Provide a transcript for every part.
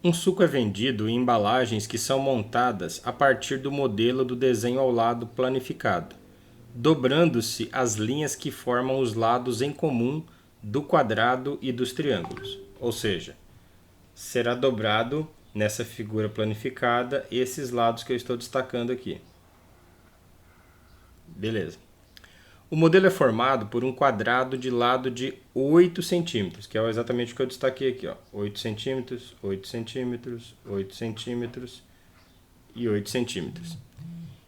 Um suco é vendido em embalagens que são montadas a partir do modelo do desenho ao lado planificado, dobrando-se as linhas que formam os lados em comum do quadrado e dos triângulos. Ou seja, será dobrado nessa figura planificada esses lados que eu estou destacando aqui. Beleza. O modelo é formado por um quadrado de lado de 8 centímetros, que é exatamente o que eu destaquei aqui. Ó. 8 centímetros, 8 centímetros, 8 centímetros e 8 centímetros.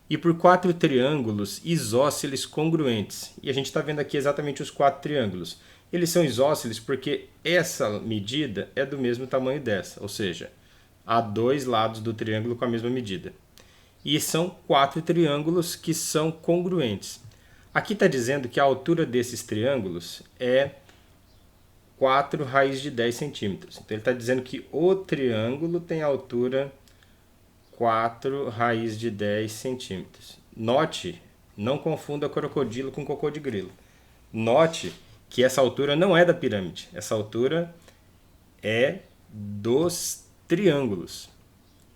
E por 4 triângulos isósceles congruentes. E a gente está vendo aqui exatamente os 4 triângulos. Eles são isósceles porque essa medida é do mesmo tamanho dessa, ou seja, há 2 lados do triângulo com a mesma medida. E são 4 triângulos que são congruentes. Aqui está dizendo que a altura desses triângulos é 4 raiz de 10 centímetros. Então ele está dizendo que o triângulo tem altura 4 raiz de 10 centímetros. Note, não confunda crocodilo com cocô de grilo. Note que essa altura não é da pirâmide. Essa altura é dos triângulos.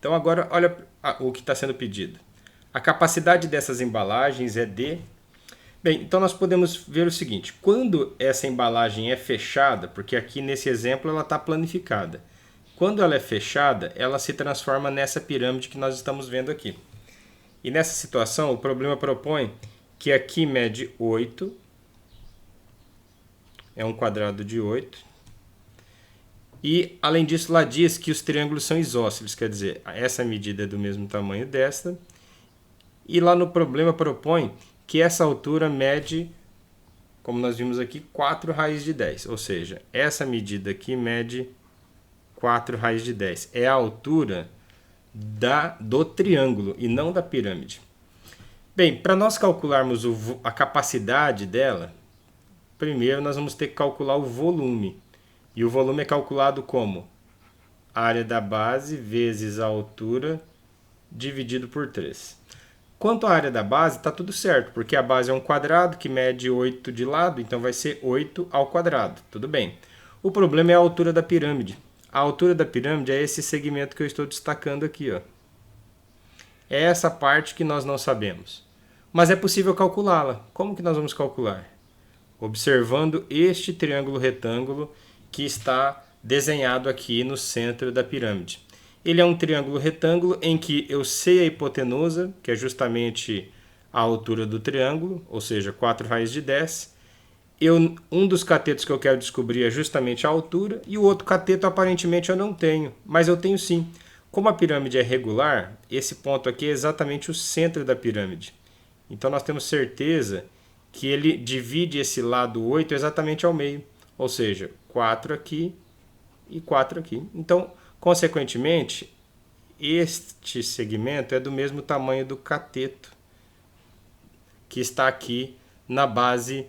Então agora olha o que está sendo pedido. A capacidade dessas embalagens é de... Bem, então nós podemos ver o seguinte, quando essa embalagem é fechada, porque aqui nesse exemplo ela está planificada, quando ela é fechada, ela se transforma nessa pirâmide que nós estamos vendo aqui. E nessa situação, o problema propõe que aqui mede 8, é um quadrado de 8, e além disso lá diz que os triângulos são isósceles, quer dizer, essa medida é do mesmo tamanho desta, e lá no problema propõe que essa altura mede, como nós vimos aqui, 4 raiz de 10. Ou seja, essa medida aqui mede 4 raiz de 10. É a altura do triângulo e não da pirâmide. Bem, para nós calcularmos a capacidade dela, primeiro nós vamos ter que calcular o volume. E o volume é calculado como a área da base vezes a altura dividido por 3. Quanto à área da base, está tudo certo, porque a base é um quadrado que mede 8 de lado, então vai ser 8 ao quadrado. Tudo bem. O problema é a altura da pirâmide. A altura da pirâmide é esse segmento que eu estou destacando aqui. Ó. É essa parte que nós não sabemos. Mas é possível calculá-la. Como que nós vamos calcular? Observando este triângulo retângulo que está desenhado aqui no centro da pirâmide. Ele é um triângulo retângulo em que eu sei a hipotenusa, que é justamente a altura do triângulo, ou seja, 4 raiz de 10. Um dos catetos que eu quero descobrir é justamente a altura, e o outro cateto aparentemente eu não tenho, mas eu tenho sim. Como a pirâmide é regular, esse ponto aqui é exatamente o centro da pirâmide. Então nós temos certeza que ele divide esse lado 8 exatamente ao meio, ou seja, 4 aqui e 4 aqui. Então, consequentemente, este segmento é do mesmo tamanho do cateto que está aqui na base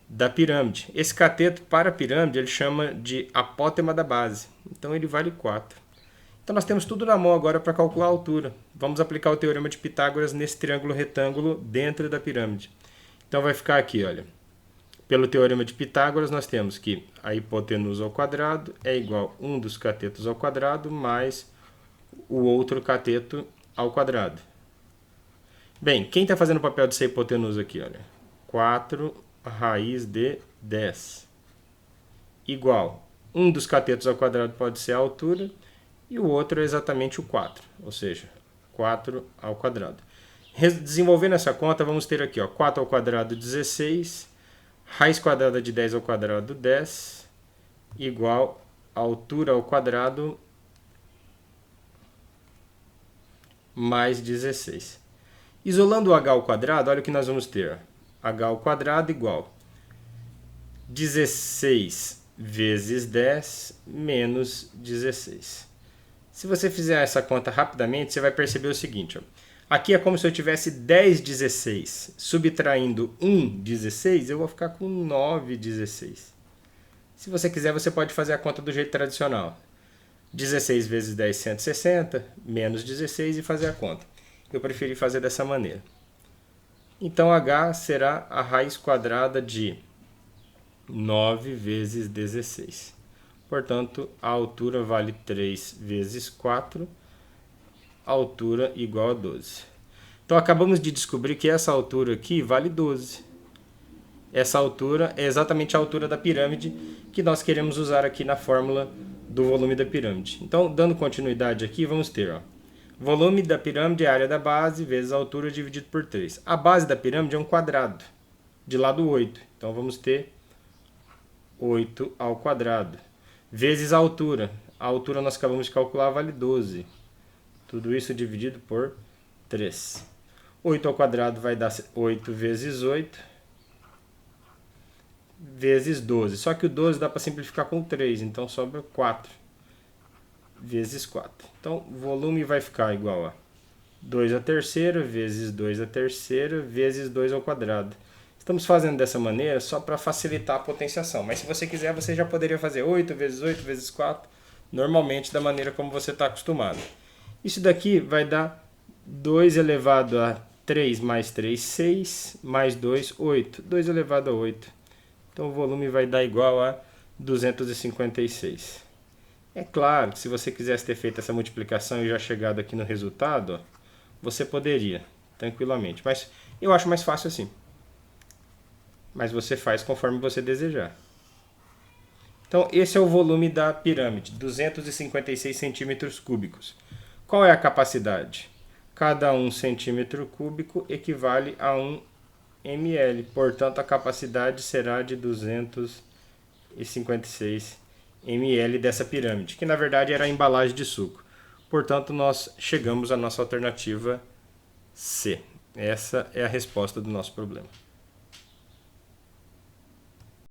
da pirâmide. Esse cateto para a pirâmide ele chama de apótema da base. Então ele vale 4. Então nós temos tudo na mão agora para calcular a altura. Vamos aplicar o teorema de Pitágoras nesse triângulo retângulo dentro da pirâmide. Então vai ficar aqui, olha. Pelo teorema de Pitágoras, nós temos que a hipotenusa ao quadrado é igual a 1 dos catetos ao quadrado mais o outro cateto ao quadrado. Bem, quem está fazendo o papel de ser hipotenusa aqui? Olha, 4 raiz de 10 igual 1 dos catetos ao quadrado pode ser a altura e o outro é exatamente o 4, ou seja, 4 ao quadrado. Desenvolvendo essa conta, vamos ter aqui ó, 4 ao quadrado 16, raiz quadrada de 10 ao quadrado 10, igual a altura ao quadrado mais 16. Isolando o h ao quadrado, olha o que nós vamos ter. H ao quadrado igual 16 vezes 10 menos 16. Se você fizer essa conta rapidamente, você vai perceber o seguinte. Ó. Aqui é como se eu tivesse 10 16. Subtraindo 1 16, eu vou ficar com 9 16. Se você quiser, você pode fazer a conta do jeito tradicional. 16 vezes 10, 160, menos 16 e fazer a conta. Eu preferi fazer dessa maneira. Então, h será a raiz quadrada de 9 vezes 16. Portanto, a altura vale 3 vezes 4, altura igual a 12. Então, acabamos de descobrir que essa altura aqui vale 12. Essa altura é exatamente a altura da pirâmide que nós queremos usar aqui na fórmula do volume da pirâmide. Então, dando continuidade aqui, vamos ter, ó, volume da pirâmide é a área da base vezes a altura dividido por 3. A base da pirâmide é um quadrado, de lado 8. Então, vamos ter 8 ao quadrado, vezes a altura. A altura nós acabamos de calcular vale 12. Tudo isso dividido por 3. 8 ao quadrado vai dar 8 vezes 8, vezes 12. Só que o 12 dá para simplificar com 3, então sobra 4 vezes 4. Então, o volume vai ficar igual a 2 à terceira vezes 2 à terceira vezes 2 ao quadrado. Estamos fazendo dessa maneira só para facilitar a potenciação. Mas se você quiser, você já poderia fazer 8 vezes 4, normalmente da maneira como você está acostumado. Isso daqui vai dar 2 elevado a 3 mais 3, 6, mais 2, 8. 2 elevado a 8. Então, o volume vai dar igual a 256. É claro que se você quisesse ter feito essa multiplicação e já chegado aqui no resultado, ó, você poderia, tranquilamente. Mas eu acho mais fácil assim. Mas você faz conforme você desejar. Então, esse é o volume da pirâmide, 256 centímetros cúbicos. Qual é a capacidade? Cada 1 centímetro cúbico equivale a 1 ml. Portanto, a capacidade será de 256 ml dessa pirâmide, que na verdade era a embalagem de suco. Portanto, nós chegamos à nossa alternativa C. Essa é a resposta do nosso problema.